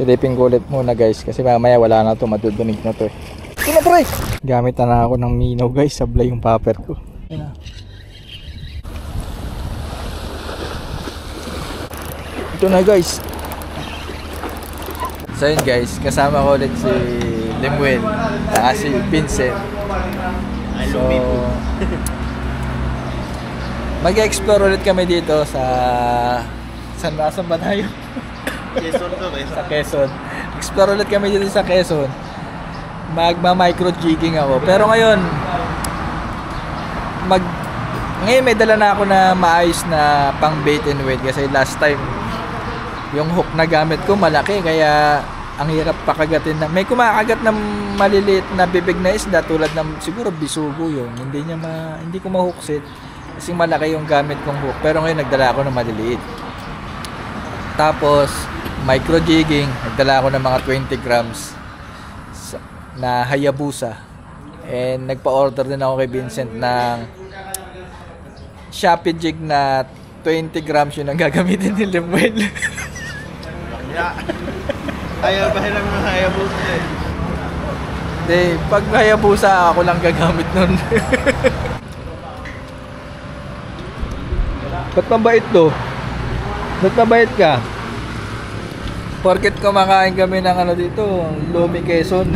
Silipin ko ulit muna guys kasi mamaya wala na to, madudunig na to eh. Ito na pre! Gamit na ako ng Mino guys, sablay yung popper ko. Ito na guys. So yun guys, kasama ko ulit si Lemuel at si Vincent. So mag-explore ulit kami dito sa saan ba tayo? Quezon to, Sa Quezon. Explore ulit kami dito sa Quezon. Magma-micro jigging ako. Pero ngayon may dala na ako na maayos na pang bait and weight kasi last time yung hook na gamit ko malaki kaya ang hirap pakagatin na. May kumakagat na maliliit na bibig na isda tulad ng siguro bisugo yun. Hindi ko ma-hooksit kasi malaki yung gamit kong hook. Pero ngayon nagdala ako ng maliliit. Tapos micro jigging, nagdala ako ng mga 20 grams na Hayabusa. And nagpa-order din ako kay Vincent ng Shopee jig na 20 grams yun ang gagamitin ni Lemuel. Ayaw ba lang ng Hayabusa eh? Hindi, pag Hayabusa ako lang gagamit nun. Ba't mabait to? Ba't mabait ka? Porket kumakain kami ng ano dito, Lumi Quezon.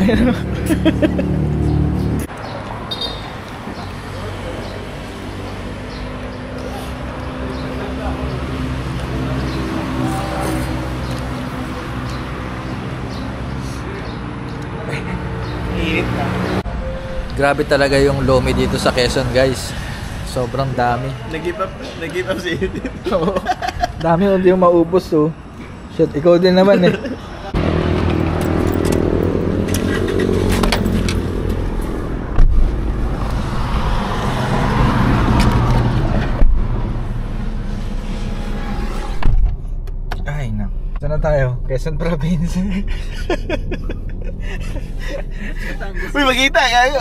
Grabe talaga yung Lumi dito sa Quezon guys. Sobrang dami. Nag-give up si Edith. Oo. Dami hindi yung maubos oh. Shit, ikaw din naman eh. Ay na. Saan na tayo? Quezon Province. Uy, magkita kayo.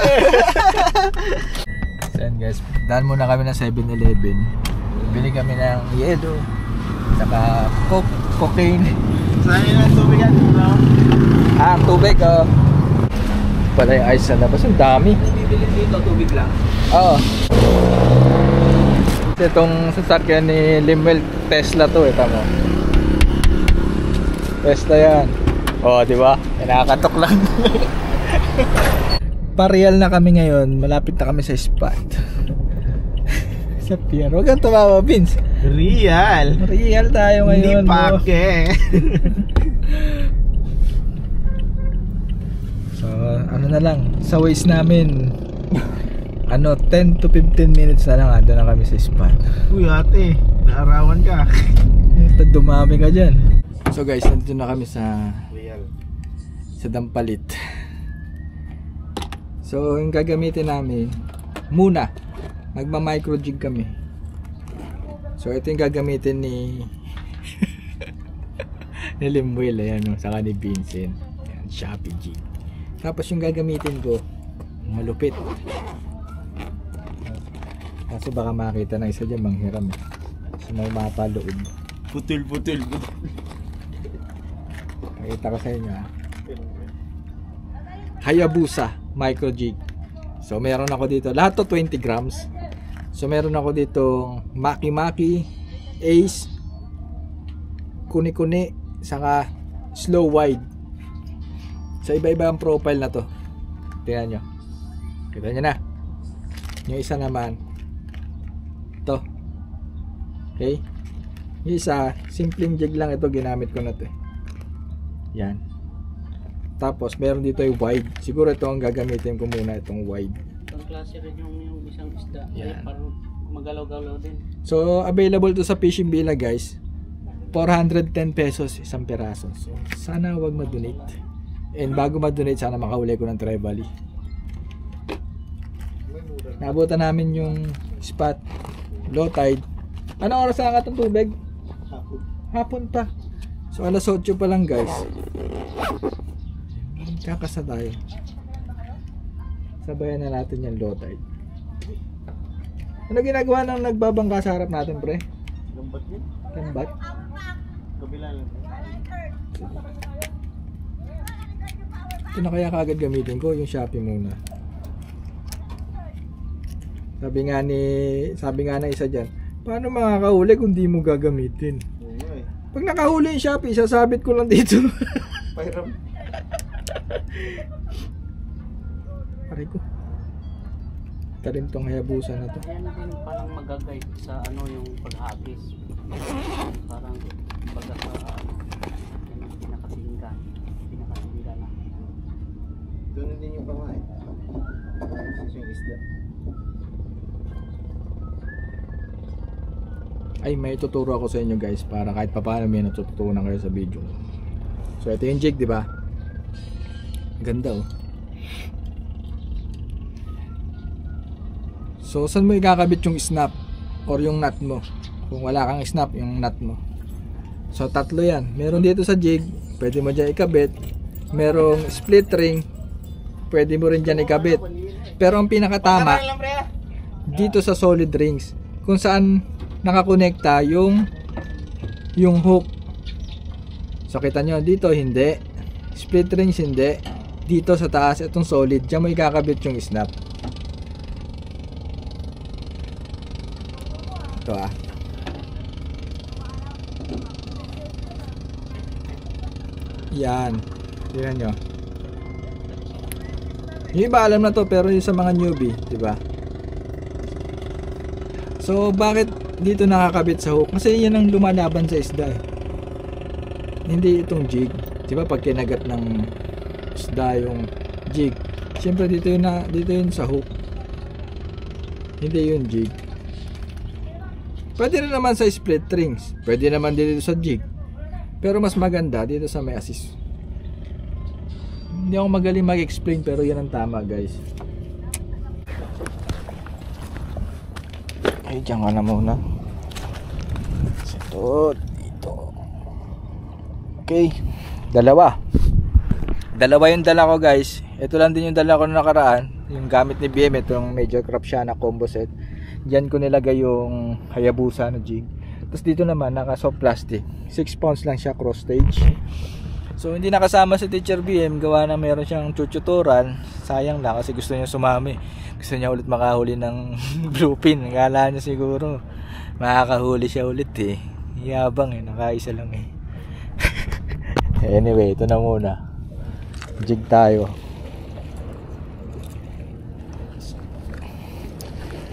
So yan guys, daan muna kami ng 7-Eleven. Bili kami ng yelo, saka cocaine. Saan yun ang tubig yan? Tubig oh. Pala yung ice sa labas, ang dami. Bibili dito, tubig lang. Oo. Itong sasakyan ni Lemuel, Tesla to eh, tamo. Tesla yan. Oh, di ba? Nakakatok lang. Parial na kami ngayon, malapit na kami sa spot. Sa pier. Huwag kang tumawa, Vince. Real tayo ngayon. Hindi pake. So, ano na lang, sa ways namin 10 to 15 minutes na lang ando na kami sa spot. Uy ate, naarawan ka. Dumami ka dyan. So guys, nandito na kami sa Dampalit. So yung gagamitin namin muna, magma-micro jig kami. So ito yung gagamitin ni ni Lemuel, ayan o, saka ni Vincent. Ayan, Shopee jig. Tapos yung gagamitin ko, malupit. Kaso baka makita na isa dyan, manghiram eh. So may mapaloob. Putol. Nakita ko sa inyo ha. Hayabusa micro jig. So meron ako dito, lahat to 20 grams. So meron ako dito Maki, Ace, Kuni, saka Slow Wide. Sa iba-iba ang profile na to. Tingnan nyo. Kita nyo na. Yung isa naman to. Okay. Yung isa, simpleng jig lang ito, ginamit ko na to. Yan. Tapos meron dito yung wide. Siguro ito ang gagamitin ko muna, itong wide. Itong klase rin yung isang isda. Yan. Para magalaw-galaw din. So available to sa Fishing Villa guys. 410 pesos isang peraso. So sana wag ma-donate. And bago ma-donate, sana makahuli ko ng trevally. Nabutan namin yung spot. Low tide. Anong oras na itong tubig? Hapon pa. So alas 8 pa lang guys. Kakasa tayo. Sabayan na natin yung low tide. Ano ginagawa ng nagbabangka sa harap natin, pre? Lambat yun? Lambat? Kabila lang. Ito na kaya kaagad gamitin ko, yung Shopee muna. Sabi nga na isa dyan, paano makakahuli kung di mo gagamitin? Pag nakahuli yung Shopee, sasabit ko lang dito. Pairam. Pare ko. Talim tong Hayabusa na to. Yan din parang mag-guide sa ano yung paghagis. Parang baga sa yan ang pinakatinggan na. Doon din yung pangay. Kasi yung isda. Ay, may tuturo ako sa inyo guys para kahit papaano may natututunan kayo sa video. So ito yung jig, di ba? Ganda oh. So saan mo ikakabit yung snap or yung nut mo? Kung wala kang snap, yung nut mo. So tatlo yan. Meron dito sa jig, pwede mo dyan ikabit. Merong split ring, pwede mo rin dyan ikabit. Pero ang pinakatama, dito sa solid rings, kung saan nakakonekta yung hook. So kita nyo, dito hindi. Split rings hindi. Dito sa taas, itong solid, dyan mo ikakabit yung snap. Ito ah. Yan. Tingnan nyo. Yung iba alam na to, pero yung sa mga newbie, diba? So bakit dito nakakabit sa hook? Kasi yan ang lumalaban sa isda eh. Hindi itong jig. Diba pag kinagat ng isda yung jig, siyempre dito yun sa hook. Hindi yung jig. Pwede rin naman sa split rings. Pwede naman dito sa jig. Pero mas maganda dito sa may assist. Hindi ako magaling mag-explain pero yan ang tama guys. Ay, dyan ka na muna. Ito, dito. Okay. Dalawa yung dala ko guys. Ito lang din yung dala ko na nakaraan. Yung gamit ni BM, itong Major Craft siya na combo set. Diyan ko nilagay yung Hayabusa na jig. Tapos dito naman naka soft plastic. 6 pounds lang siya cross stage. So hindi nakasama si Teacher BM, gawa na meron siyang tututoran. Sayang lang kasi gusto niya sumami. Gusto niya ulit makahuli ng bluefin. Akala niya siguro makakahuli siya ulit eh. Yabang eh, nakaisa lang eh. Anyway, ito na muna. Jig tayo.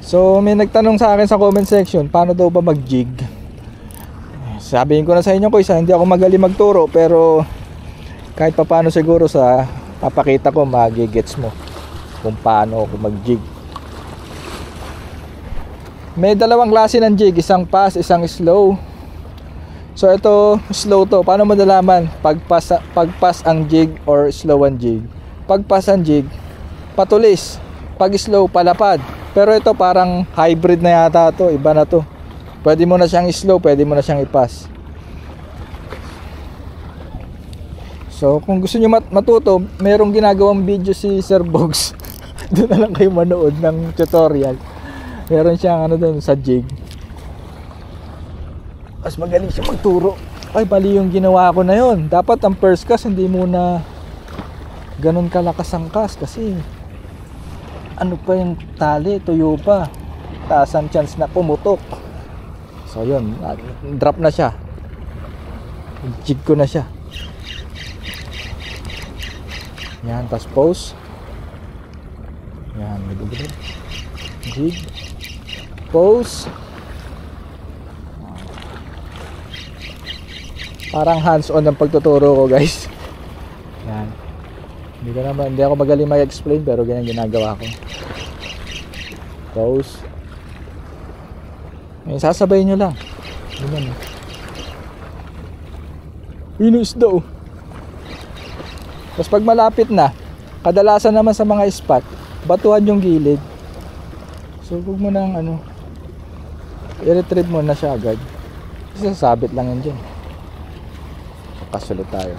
So may nagtanong sa akin sa comment section, paano daw ba mag-jig? Sabihin ko na sa inyo ko isa, hindi ako magaling magturo, pero kahit paano siguro sa papakita ko, magigets mo kung paano ako mag-jig. May dalawang klase ng jig, isang fast, isang slow. So ito, slow to. Paano mo nalaman pag-pass ang jig or slow ang jig? Pag-pass ang jig, patulis. Pag slow, palapad. Pero ito parang hybrid na yata to, iba na to. Pwede mo na siyang slow, pwede mo na siyang i-pass. So kung gusto niyo matuto, merong ginagawang video si Sir Bogs. Doon na lang kayo manood ng tutorial. Meron siyang ano doon sa jig. Mas magaling siya magturo. Ay, bali yung ginawa ko na yon. Dapat ang first cast hindi muna ganun kalakas ang cast kasi ano pa yung tali, tuyo pa. Taas ang chance na pumutok. So yun, drop na siya. Jig ko na siya. Yan, tas pose. Yan, jig. Pose. Parang hands-on ang pagtuturo ko guys. Yan. Hindi ako magaling mag-explain pero ganyan ginagawa ko. Pose. Ngayon, sasabayin nyo lang. Ganyan. Inus daw. Tapos pag malapit na, kadalasan naman sa mga spot, batuhan yung gilid. So huwag mo nang i-retrieve mo na siya agad. Kasi sasabit lang yan dyan. Kasulot tayo.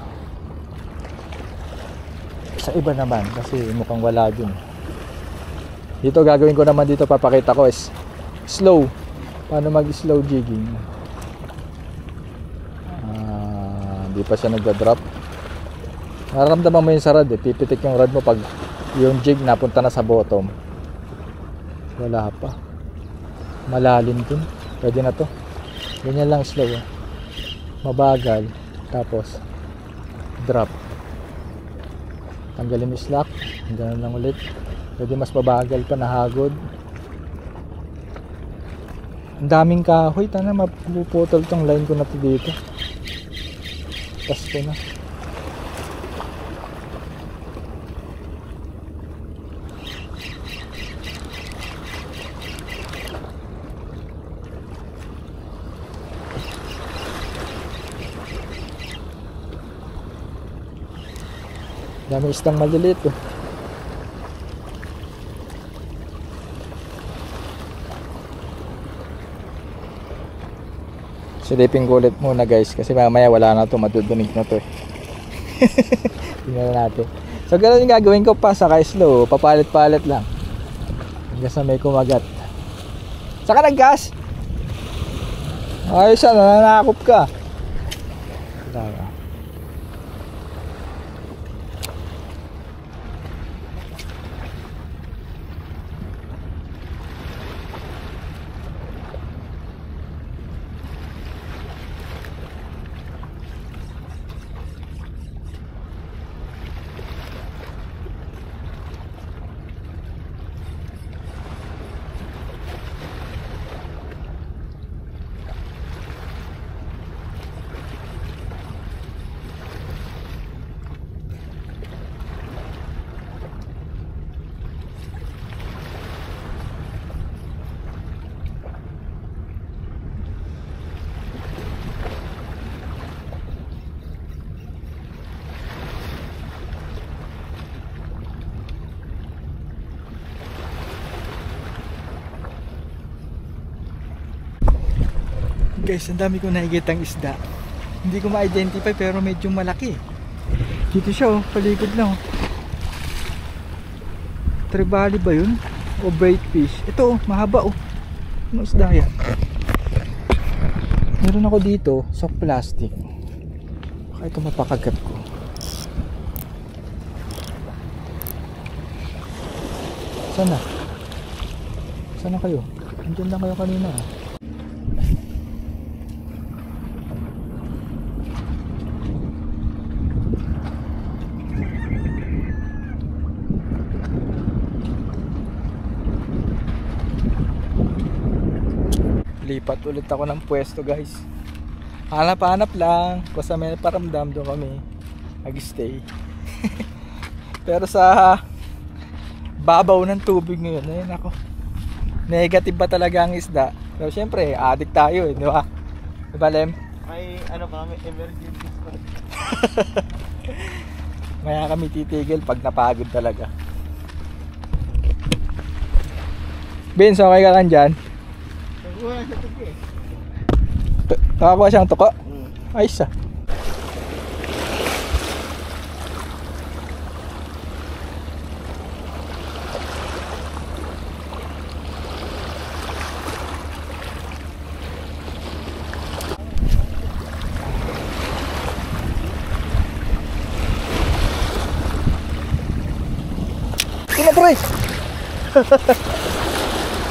Sa iba naman kasi mukhang wala dun. Dito gagawin ko naman dito, papakita ko is slow. Paano mag-slow jigging. Hindi pa siya nagda-drop. Nararamdaman mo yung sa rod eh. Pipitik yung rod mo pag yung jig napunta na sa bottom. Wala pa. Malalim din. Pwede na to. Ganyan lang slow eh. Mabagal. Tapos drop. Tanggalin yung slack. Ganun lang ulit. Pwede mas mabagal pa, nahagod. Ang daming kahoy. Tana mapuputol tong line ko na to dito. Pasto na. Dami isdang maliliit oh. Silipin ko ulit muna guys kasi mamaya wala na to, madudunig na to eh. Tingnan natin. So ganun yung gagawin ko pa, saka slow, papalit-palit lang hanggang sa may kumagat. Saka nag-gas. Ayos na, nananakop ka. Tama. Guys, ang dami ko nakikitang isda. Hindi ko ma-identify pero medyo malaki. Dito siya oh, paligid lang oh. Trevally ba yun? O bait fish? Ito oh, mahaba oh. Ano isda yan? Meron ako dito, soft plastic. Baka ito mapakagat ko. Sana? Sana kayo? Andyan lang kayo kanina ah. Lipat ulit ako ng pwesto guys. Hanap-hanap lang. Basta may paramdam doon kami nag-stay. Pero sa babaw ng tubig ngayon, ayun ako. Negative ba talaga ang isda? Pero syempre, addict tayo eh, di ba? Diba Lem? May ano pa, may emergency spot. Maya kami titigil pag napagod talaga. Vince, okay ka kan dyan? Wala sa tuki eh. Nakakuha siyang tuko? Ayos ah. Sino pre?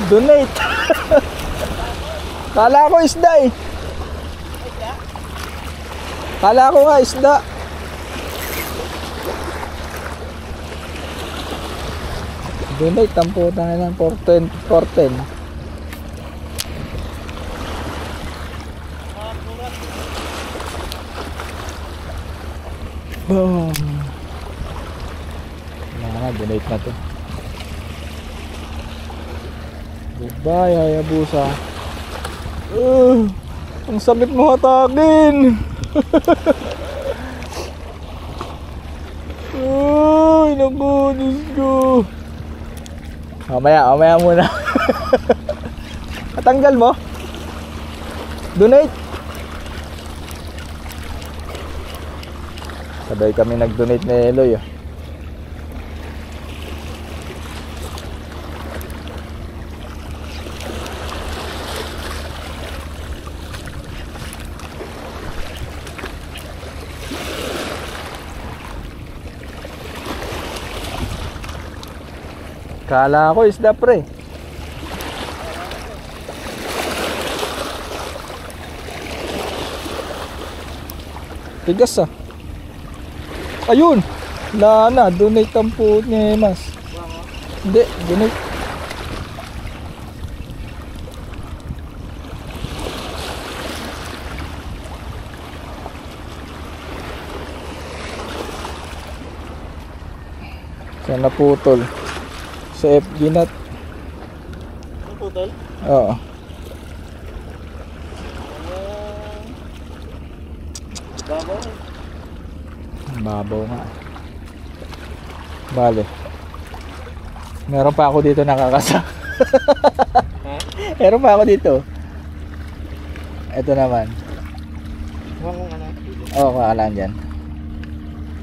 Donate. Kala ko isda eh. Kala ko nga isda. Donate, tampo tayo ng 410. Boom. Donate na to. Goodbye, Hayabusa. Ang sakit mo hatakin. Ay, naku, Diyos ko. Mamaya muna. Natanggal mo? Donate. Sabay kami nag-donate ni Eloy. Kala ko isda pre. Tigas ah. Ayun. Wala na. Donate ang po ni Mas. Hindi. Donate. Saan naputol? Sa FG nut. Naputol? Oo. Babaw. Babaw nga. Bale. Meron pa ako dito nakakasa. Ha? Meron pa ako dito. Ito naman. Huwag kong ano. Oo, kakalaan dyan.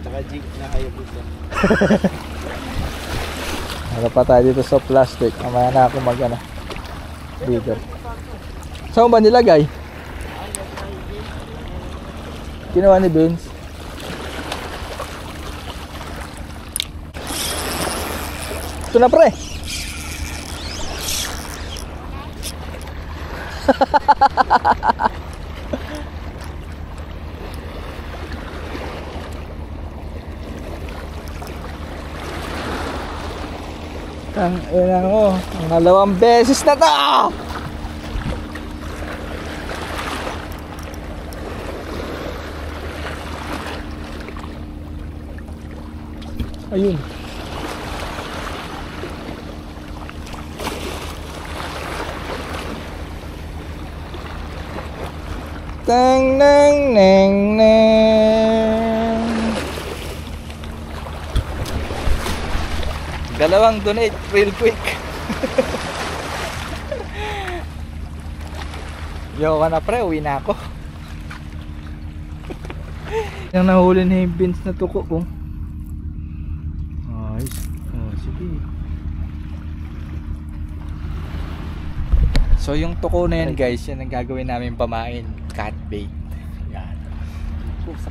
Tsaka jig na kayo dito. Meron pa tayo dito sa plastic. Mamaya na ako mag ano. Dito. Saan ba nilagay? Ginawa ni Vince. Ito na pre. Ang ina ko, pangalawang beses na to. Ayun. Tang nang nang nang. Dalawang donate real quick. Yo ka na pre, uwi na ako. Yung nahuli ni Vince na tuko ko. Ayos. Oh, sige. So yung tuko na yan guys, yan ang gagawin namin pamain. Cat bait. Yan. Baka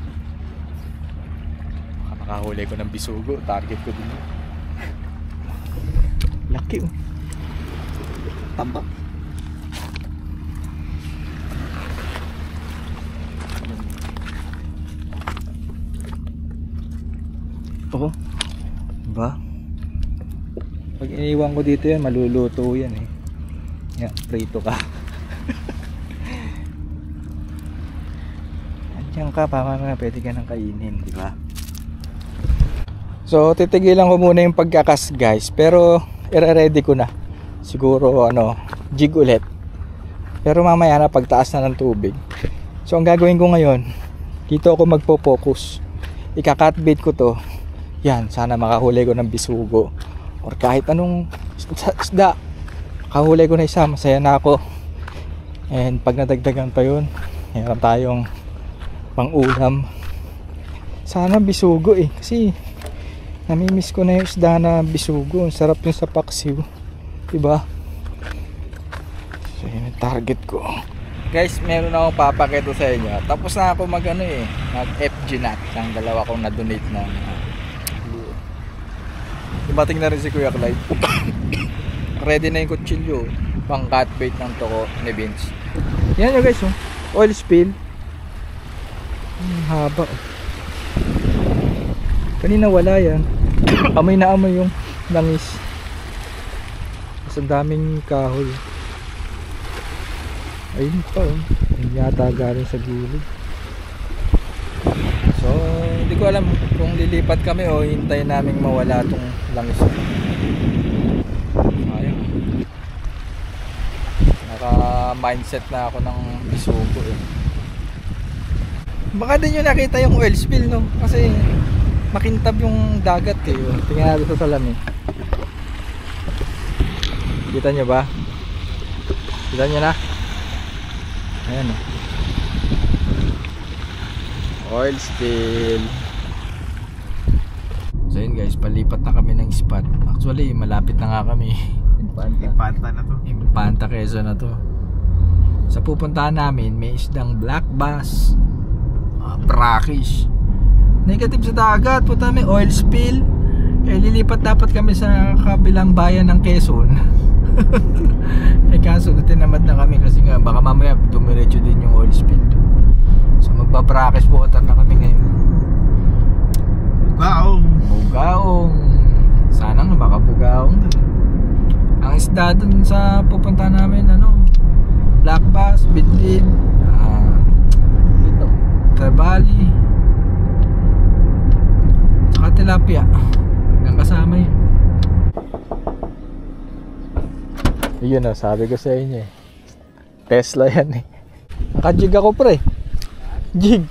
makahuli ko ng bisugo. Target ko din. Laki oh. Tambak. Oo. Diba? Pag iniwan ko dito yan, maluluto yan eh. Yan, prito ka. Andiyan ka, pamana pwede ka nang kainin, di ba? So, titigilan ko muna yung pagkakas guys. Pero, i-ready ko na. Siguro, jig ulit. Pero mamaya na, pagtaas na ng tubig. So, ang gagawin ko ngayon, dito ako magpo-focus. Ika-cutbait ko to. Yan, sana makahuli ko ng bisugo. Or kahit anong isda. Kahuli ko na isa, masaya na ako. And pag nadagdagan pa yun, meron tayong pang ulam. Sana bisugo eh, kasi namimiss ko na yung isda na bisugo. Ang sarap yung sa paksiw, diba? So yun yung target ko. Guys, meron akong papakita sa inyo. Tapos na ako mag FG nut ng dalawa kong na-donate na dumating na rin si Kuya Clyde. Ready na yung kutsilyo pang cut bait ng toko ni Vince. Yan yun guys, oh. Oil spill. Haba. Kanina wala yan. Amoy na amoy yung langis. Mas ang daming kahoy. Ayun pa oh. Ayun yata galing sa gilid. So hindi ko alam kung lilipat kami o hintayin naming mawala tong langis. Ayun. Naka-mindset na ako ng bisugo eh. Baka din nyo nakita yung oil spill no? Kasi makintab yung dagat eh. Tingnan natin sa salamin. Kita nyo ba? Kita nyo na? Ayan oh. Oil spill. So yun guys, palipat na kami ng spot. Actually malapit na nga kami. Impanta na to. Impanta Quezon na to. Sa pupuntahan namin may isdang black bass, brackish. Negative sa dagat, puta, may oil spill. lilipat dapat kami sa kabilang bayan ng Quezon. Kaso natinamad na kami kasi nga baka mamaya dumiretso din yung oil spill. So magpa-practice water na kami ngayon. Bugaong. Sana nga makabugaong dun. Ang isda dun sa pupunta namin black bass, bitlin, trevally, saka tilapia. Hanggang kasama yun. Yun sabi ko sa inyo Tesla yan Nakajig ako pre. Jig.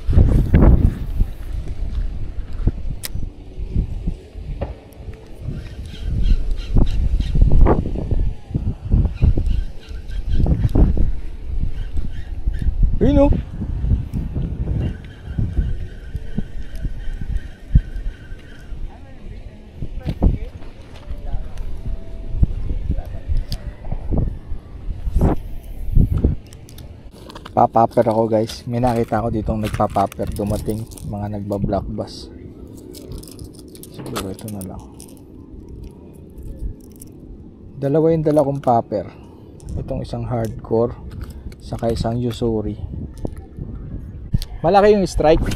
Yun Papaper ako guys. May nakita ako ditong nagpapaper. Dumating mga nagba-black bass. Siguro ito na lang. Dalawa yung dala kong paper. Itong isang hardcore saka isang Usuri. Malaki yung strike.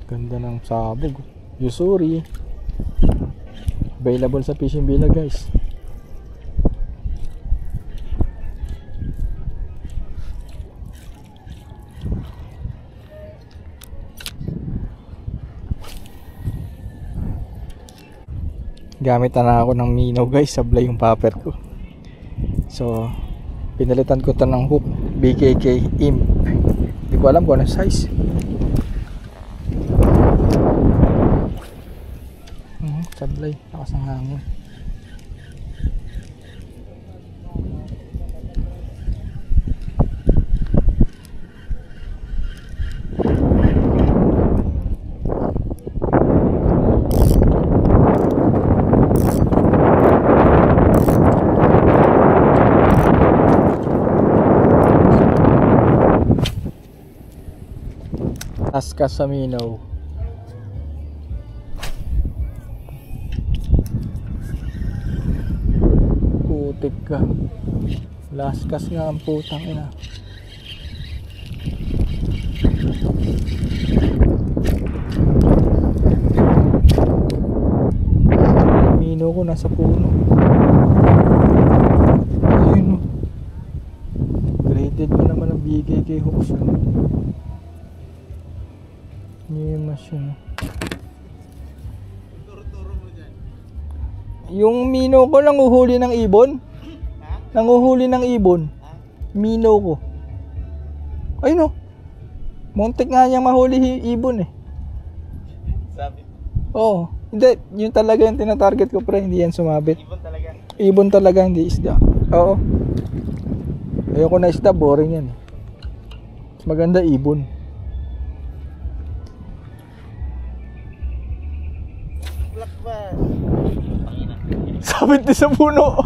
Ganda ng sabog. Usuri. Available sa Fishing Villa guys. Gamit na ako ng Mino guys, sablay yung paper ko. So pinalitan ko to ng hook BKK Imp. Hindi ko alam kung anong size. Sablay, lakas ng hangin. Askas sa Mino. Putik ka. Laskas nga ang putang ina. Mino ko nasa puno. Ayun graded mo naman ang BKK hooks yun. Yung Mino ko nanguhuli ng ibon. Nanguhuli ng ibon. Mino ko. Ayun muntik nga niyang mahuli ibon Sabi. Oo. Hindi, yun talaga yung tinatarget ko pre. Hindi yan sumabit. Ibon talaga. Ibon talaga, hindi isda. Oo. Ayoko na isda, boring yan. Mas maganda ibon. Sabit din sa puno.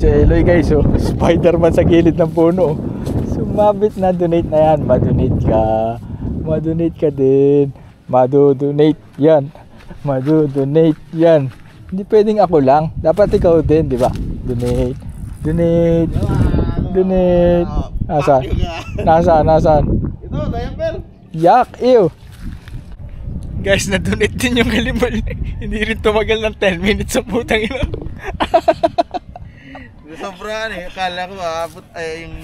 Si Eloy guys, Spider-Man sa gilid ng puno. Sumabit na, donate na yan. Ma-donate ka. Ma-donate ka din. Ma-donate yan. Ma-donate yan. Hindi pwedeng ako lang. Dapat ikaw din, di ba? Donate. Donate. Donate. Nasaan? Nasaan? Ito, diaper. Yak, ew. Guys, na-donate din yung kalimal. Hindi rin tumagal ng 10 minutes sa putang ina. Sobra akala ko aabot yung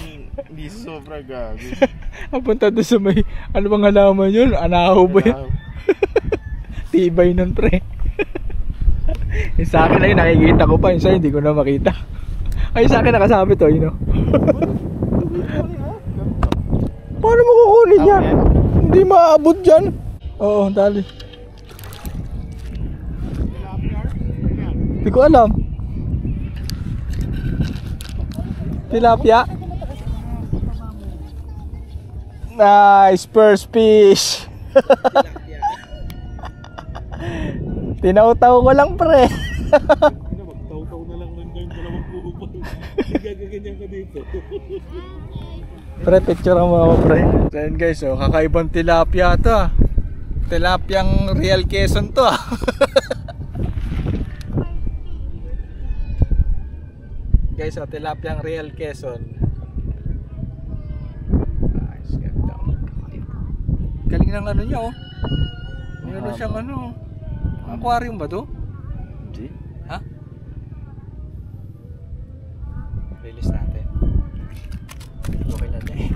hindi sobra gago. Apunta doon sa may, ano bang halaman yun? Anahaw ba yun? Tibay nun pre. Yung sa akin ay nakikita ko pa, yung sa'yo hindi ko na makita. Ay sa akin nakasabit yun Paano mo kukunin yan? Hindi maabot dyan. Oo, dali. Hindi ko alam. Tilapia. Nice, first fish. Tinaw-taw ko lang pre. Magtaw-taw na lang ng dalawang buo. Gagaganyan ka dito. Pre, picture mo ako, pre. So yun guys, oh, kakaibang tilapia to ah. Tilapiyang Real Quezon to ah. Guys, oh, tilapiyang Real Quezon. Nice, ganda. Galing ng ano niya oh. Meron siyang ano. Aquarium ba to? Hindi. Ha? Release natin. Okay na tayo.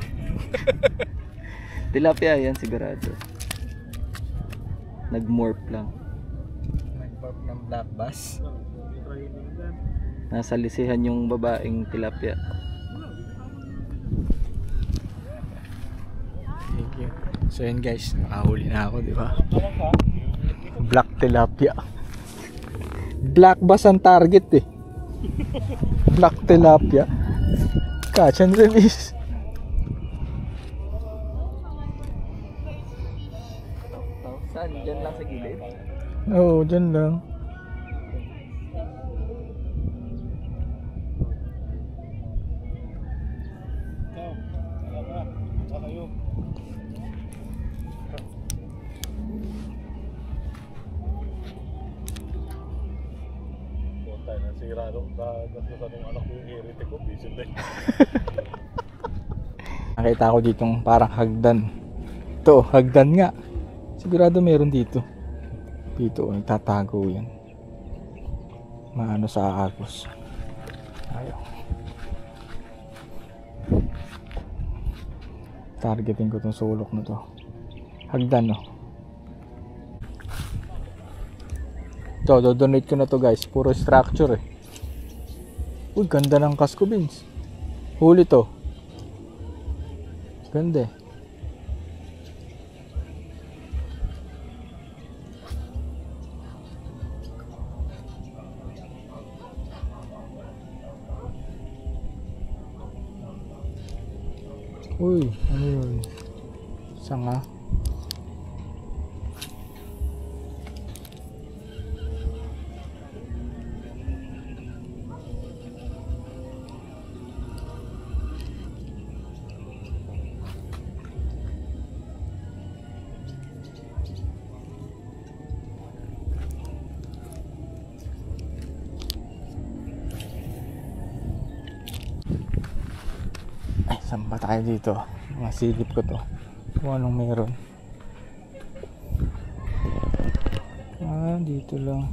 Tilapia yan sigurado. Nag-morph lang. Nag-pop ng black bass. Nasa lisihan yung babaeng tilapia. Thank you. So yun guys, nakahuli na ako, di ba? Black tilapia. Black bass ang target eh. Black tilapia. Catch and release. Saan? Diyan lang sa gilid? Oo, dyan lang. Nakita ko ditong parang hagdan. Ito, hagdan nga. Sigurado meron dito. Dito, nagtatago yan. Maano sa agos. Ayaw. Targetin ko tong sulok na to. Hagdan, no. Ito, do-donate ko na to guys. Puro structure eh. Uy, ganda ng Casco Beans. Huli to. Ganda eh. Uy, ano yun? Sanga. Saan ba tayo dito? Masilip ko to kung anong meron. Dito lang.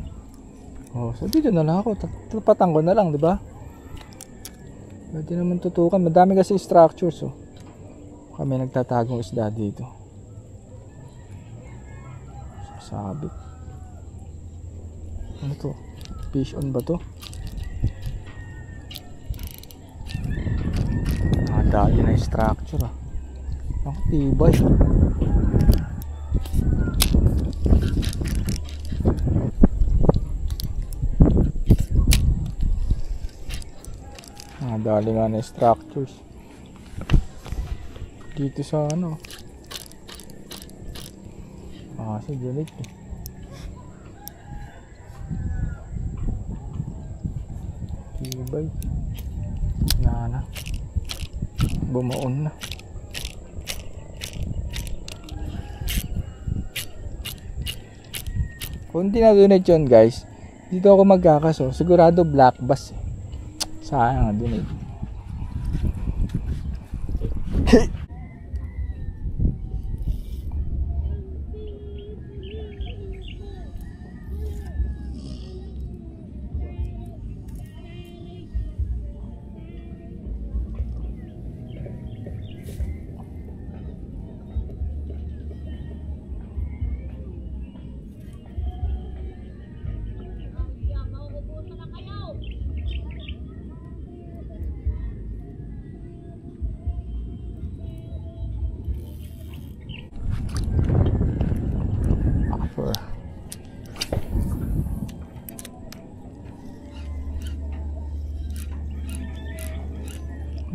Oh, so dito na lang ako. Tapatan ko na lang, di ba? Pwede naman tutukan. Madami kasi structures, oh. Kami nagtatagong isda dito. Sasabit. Ano to? Fish on ba to? Dali na yung structure ah. Ang tibay. Dali nga na yung structures. Dito sa ano. Kasi delete eh. Tibay. Na. Bumaon na. Kung hindi na-donate yun guys, dito ako magkakaso. Sigurado black bass eh. Sayang na-donate.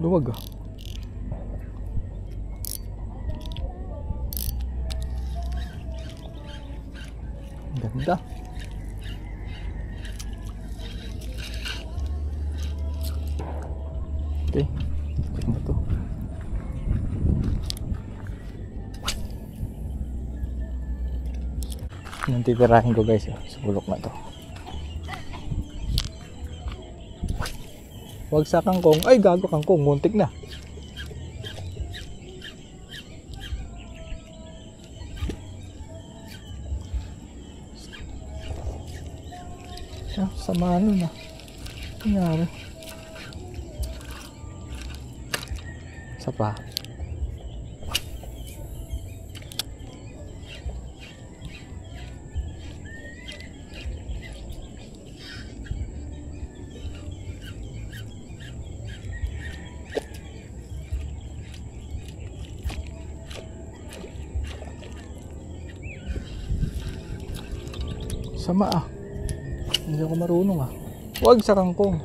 Luwag ah. Ganda. Okay. Ano to? Yung titirahin ko guys, sa bulok na to. Huwag sa kangkong. Ay, gago kangkong. Muntik na. Sama nun ah. Nangyari. Isa pa. Sama ah. Hindi ako marunong ah. Huwag sa kangkong.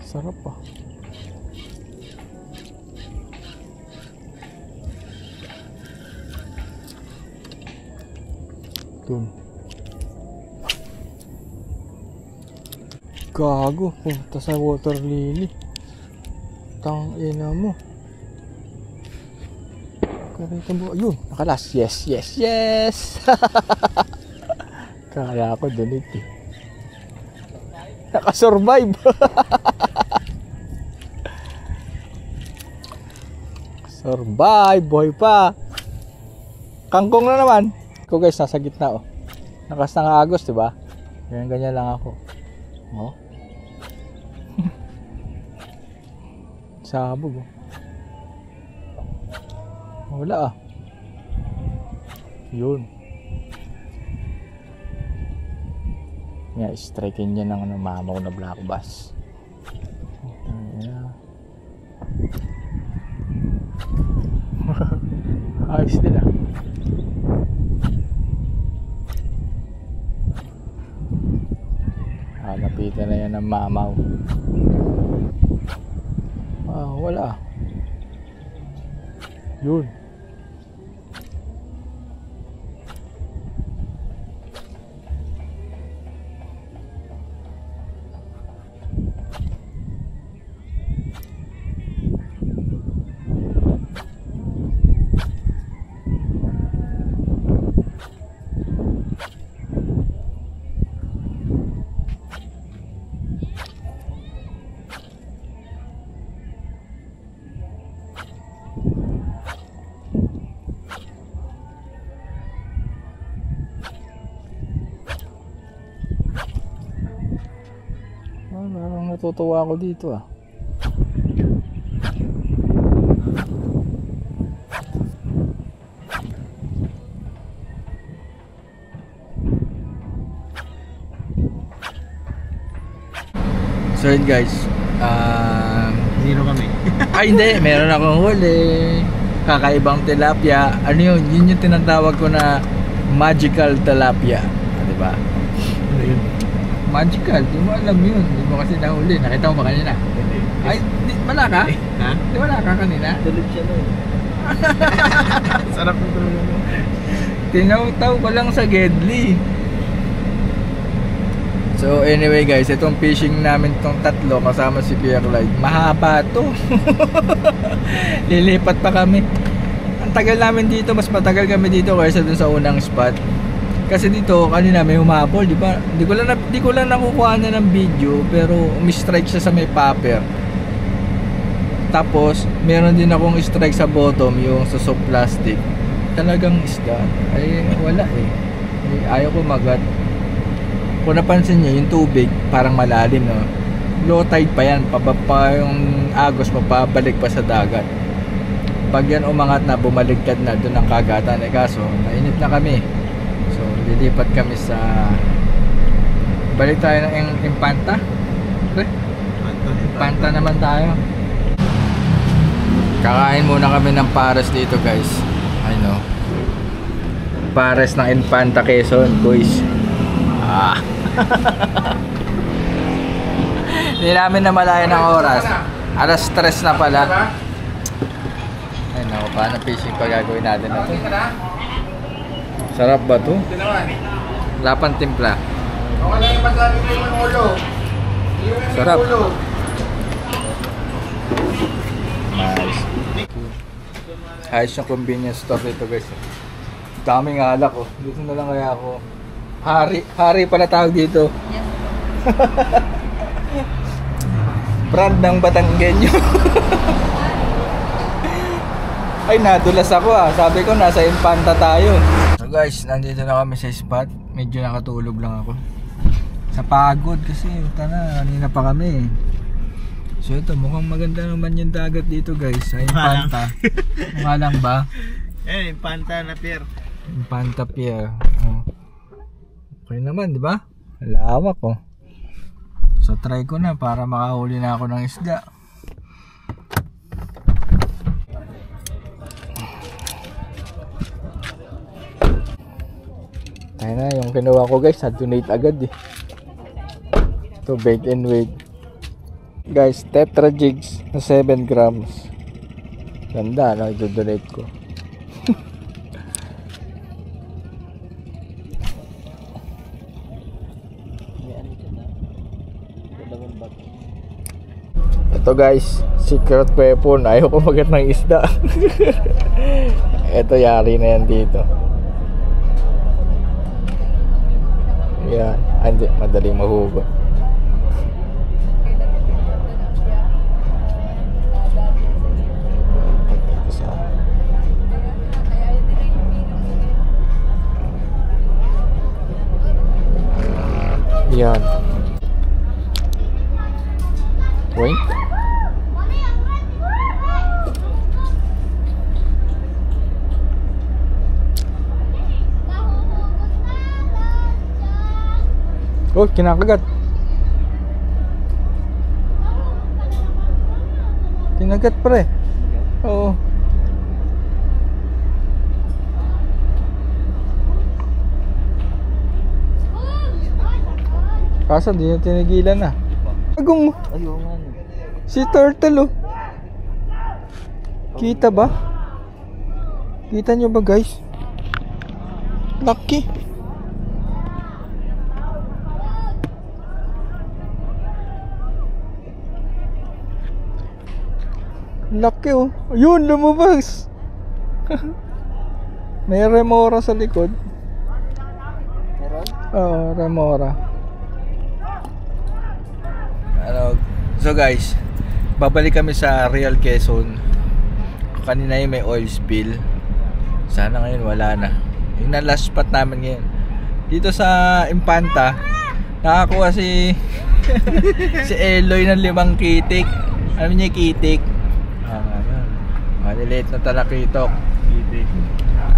Sarap ah. Dun. Gago, punta sa water lily. Tang ina mo. Karita mo. Ayun, nakalas. Yes, yes, yes. Kaya ako dun eh. Nakasurvive. Survive, boy pa. Kangkong na naman. Ikaw guys, nasa gitna oh. Nakas na agos, diba? Ganyan lang ako. Oh. Sabog oh. Wala ah. Yun. Yeah, strikein niya ng mamaw na black bass. Ayos din ah. Lapitan na yan ng mamaw. Wala. Yun. Parang natutuwa ako dito ah. So yun guys, Zero kami. ay hindi, meron akong huli. Kakaibang tilapia. Ano yun? Yun yung tinatawag ko na magical tilapia. Diba? Ano yun? Magical, di mo alam yun. Di mo kasi nahuli. Nakita mo ba kanina? Ay, wala ka? Ha? Di wala ka kanina? Tulog siya na eh. Sarap ng tulog mo. Tinaw-taw ko lang sa Gedli. So anyway guys, itong fishing namin tong tatlo kasama si Kuya Clyde, mahaba to. Lilipat pa kami. Ang tagal namin dito, mas matagal kami dito kaysa dun sa unang spot. Kasi dito kanina may humabol, di ba? Di ko lang nakukuha na ng video, pero umi-strike siya sa may popper. Tapos meron din akong strike sa bottom, yung sa soft plastic. Talagang isda. Ay wala eh. Ayaw ko magat. Kung napansin nyo, yung tubig parang malalim, no? Low tide pa yan, pababa yung agos, mapabalik pa sa dagat. Pag yan umangat na, bumaligtad na doon ang kagatan. Kaso, nainip na kami. So, lilipat kami sa... Balik tayo ng Impanta. Impanta naman tayo. Kakain muna kami ng pares dito, guys. I know. Pares ng Infanta Quezon, boys. Hindi namin namalayan ng oras. Alas 3 na pala. Ay naku, paano fishing pa gagawin natin na to? Sarap ba to? Wala pang timpla. Okay lang yung masabi ko yung ulo. Sarap. Nice. Ayos yung convenience store dito guys. Daming alak oh. Dito na lang kaya ako. Hari pala tawag dito. Yes. Brand ng Batanggenyo. Ay, nadulas ako ah. Sabi ko nasa Infanta tayo. So guys, nandito na kami sa spot. Medyo nakatulog lang ako. Sa pagod kasi kanina pa kami. So ito, mukhang maganda naman yung dagat dito guys. Sa Infanta. Mukha lang ba? Eh, Infanta na pier. Infanta Pier. Oh. Okay naman, di ba? Lawak oh. So try ko na para makahuli na ako ng isda. Tayo na, yung kinuha ko guys, na-donate agad eh. Ito, bait and weight. Guys, Tetra Jigs na 7 grams. Ganda, no? I-donate ko. Ito guys, secret weapon. Ayaw ko magat ng isda. Ito, yari na yan dito. Yan, hindi, madaling mahugot. Yan. Wait. Oh, kinakagat. Kinagat pre. Oo. Kaso di na tinigilan na. Agong. Ayun nga. Si turtle oh. Kita ba? Kita nyo ba guys? Lucky. Lucky oh. Ayun, lumabas. May remora sa likod. Meron? Oo, remora. So guys, babalik kami sa Real Quezon. Kanina yung may oil spill. Sana ngayon wala na. Yung na last spot namin ngayon. Dito sa Infanta, nakakuha si si Eloy ng 5 kitik. Alam niya kitik? Maliliit na talakitok. Kitik.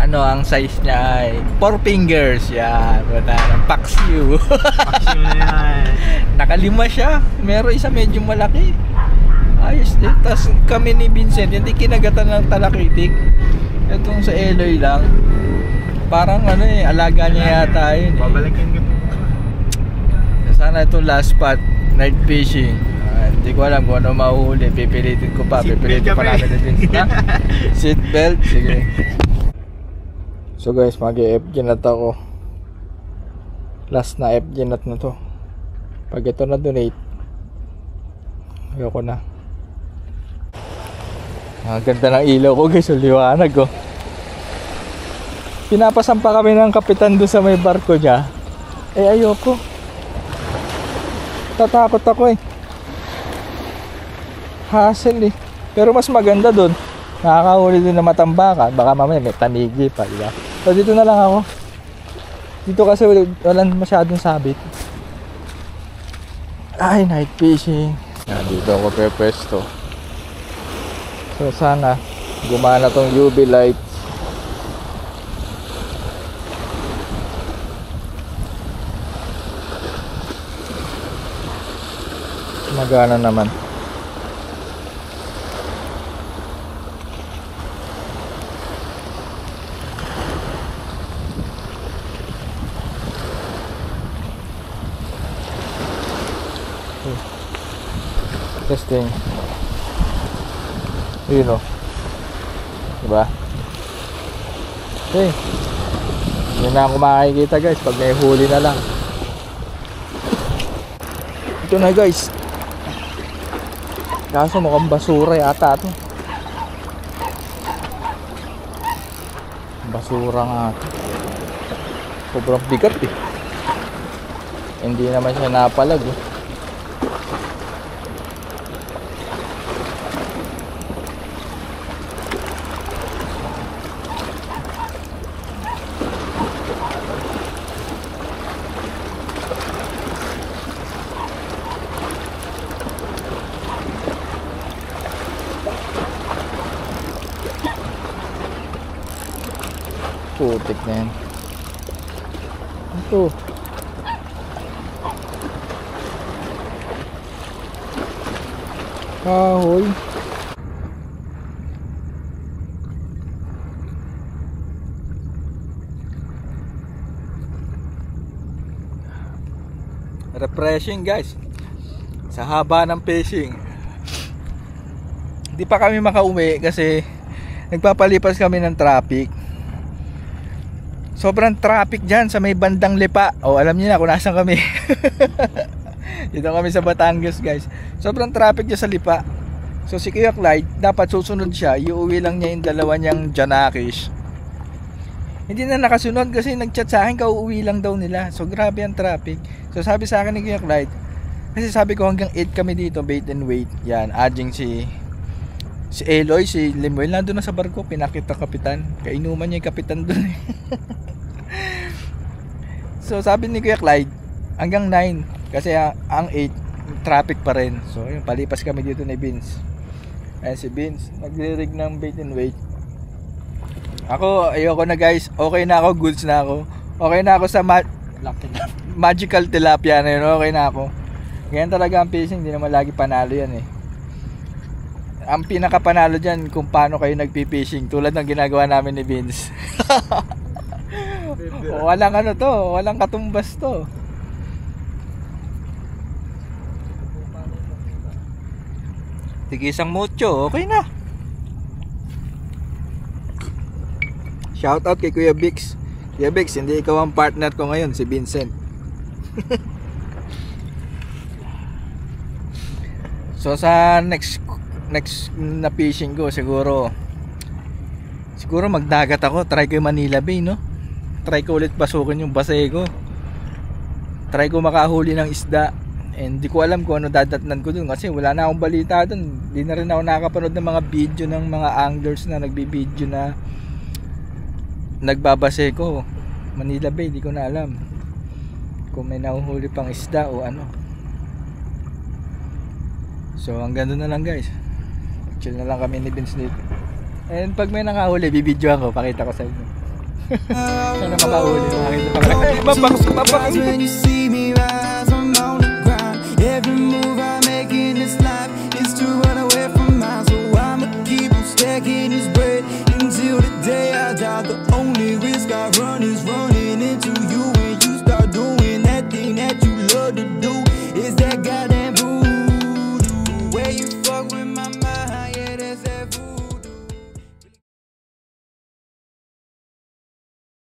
Ano ang size niya ay 4 fingers. Yan, wala na. Paksiw. Paksiw na yan. Nakalima siya. Meron isa medyo malaki. Ayos din. Tapos kami ni Vincent, hindi kinagatan ng talakitik. Itong sa Eloy lang. Parang ano eh, alaga niya yata yun eh. Babalikin ka pa. Sana itong last spot, night fishing. Hindi ko alam kung ano mahuhuli. Pipilitin ko pa. Pipilitin pa namin na Vincent. Seatbelt. Sige. So guys, mag-FG nut ako. Last na FG nut na to. Pag ito na donate, ayoko na. Ang ganda ng ilaw ko guys, liwanag ko. Pinapasampa kami ng kapitan doon sa may barko niya. Eh ayoko. Tatakot ako eh. Hassle eh. Pero mas maganda doon. Nakakahuli din na matambakan. Baka mamaya may tanigi pa, di ba? So dito na lang ako. Dito kasi walang masyadong sabit. Ay, night fishing. Dito ako pwesto. So sana gumana tong UV lights. Magana naman. Testing. Yun o. Diba? Okay. Yun na ako makikita guys pag may huli na lang. Ito na guys. Kaso mukhang basura yata ito. Basura nga ito. Sobrang bigat eh. Hindi naman siya napalag eh. Putik na yan. Ito. Kahoy. Refreshing guys. Sa haba ng fishing. Hindi pa kami makauwi kasi nagpapalipas kami ng traffic. Sobrang traffic dyan sa may bandang Lipa. O alam niyo na kung nasan kami. Dito kami sa Batangas guys. Sobrang traffic dyan sa Lipa. So si Kuya Clyde, dapat susunod siya. Iuwi lang niya yung dalawa niyang Janakis. Hindi na nakasunod kasi nagchat sa akin, kauuwi lang daw nila. So grabe ang traffic. So sabi sa akin ni Kuya Clyde, kasi sabi ko hanggang 8 kami dito, bait and wait. Yan, adjing si Eloy, si Lemuel, nandun na sa barko, pinakita kapitan. Kainuman niya yung kapitan dun eh. So sabi ni Kuya Clyde, hanggang 9. Kasi ang 8, traffic pa rin. So yun, palipas kami dito ni Vince. Ayan si Vince, nagre-rig ng bait and wait. Ako, ayoko na guys. Okay na ako, goods na ako. Okay na ako sa magical tilapia na yun. Okay na ako. Ganyan talaga ang fishing, hindi naman lagi panalo yan eh. Ang pinakapanalo dyan kung paano kayo nagpi-fishing, tulad ng ginagawa namin ni Vince. Walang ano to, walang katumbas to. Tigisang mucho, okay na. Shout out kay Kuya Bix. Kuya Bix, hindi ikaw ang partner ko ngayon, si Vincent. So sa next na fishing ko siguro magdagat ako. Try ko yung Manila Bay, no? Try ko ulit pasukin yung Baseco. Try ko makahuli ng isda. And di ko alam kung ano dadatnan ko dun kasi wala na akong balita dun. Di na rin ako nakapanood ng mga video ng mga anglers na nagbibideo na nagbabaseko Manila Bay. Di ko na alam kung may nahuhuli pang isda o ano. So hanggang doon na lang guys. Chill na lang kami ni Vince dito. And pag may nakahuli, bibidyoan ko, pakita ko sa inyo. Sana makahuli. Makita pa.